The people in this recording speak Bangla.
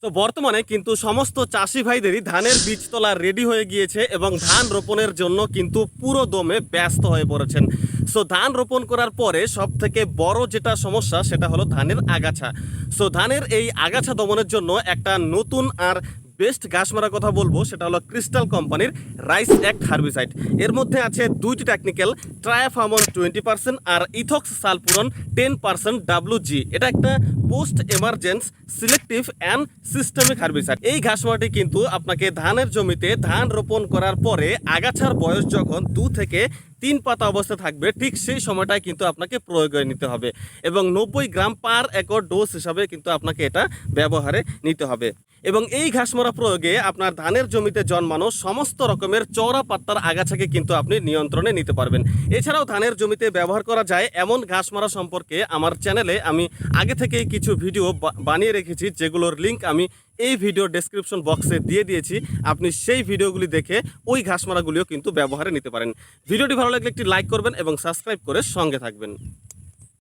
তো বর্তমানে কিন্তু সমস্ত চাষি ভাইদেরই ধানের বীজ তোলা রেডি হয়ে গিয়েছে এবং ধান রোপণের জন্য কিন্তু পুরো দমে ব্যস্ত হয়ে পড়েছেন। সো ধান রোপণ করার পরে সব থেকে বড় যেটা সমস্যা সেটা হলো ধানের আগাছা। সো ধানের এই আগাছা দমনের জন্য একটা নতুন আর বেস্ট ঘাস মারার কথা বলবো, সেটা হলো ক্রিস্টাল কোম্পানির রাইস অ্যাক্ট হার্বিসাইড। এর মধ্যে আছে দুইটি টেকনিক্যাল, ট্রায়াফামন 20% আর ইথক্স সালপুরন 10% WG। এটা একটা post emergence selective and systemic herbicide. এই ঘাস মারাটি কিন্তু আপনাকে ধানের জমিতে ধান রোপণ করার পরে আগাছার বয়স যখন 2 থেকে 3 পাতা অবস্থা থাকবে, ঠিক সেই সময়টায় কিন্তু আপনাকে প্রয়োগে নিতে হবে এবং 90 গ্রাম পার একর ডোজ হিসাবে কিন্তু আপনাকে এটা ব্যবহারে নিতে হবে। এবং এই ঘাস মারা প্রয়োগে আপনার ধানের জমিতে জন্মানো সমস্ত রকমের চওড়া পাতার আগাছাকে কিন্তু আপনি নিয়ন্ত্রণে নিতে পারবেন। এছাড়াও ধানের জমিতে ব্যবহার করা যায় এমন ঘাস মারা সম্পর্কে আমার চ্যানেলে আমি আগে থেকেই কিছু ভিডিও বানিয়ে রেখেছি, যেগুলোর লিঙ্ক আমি এই ভিডিও ডেসক্রিপশন বক্সে দিয়ে দিয়েছি। আপনি সেই ভিডিওগুলি দেখে ওই ঘাস মারাগুলিও কিন্তু ব্যবহারে নিতে পারেন। ভিডিওটি ভালো লাগলে একটি লাইক করবেন এবং সাবস্ক্রাইব করে সঙ্গে থাকবেন।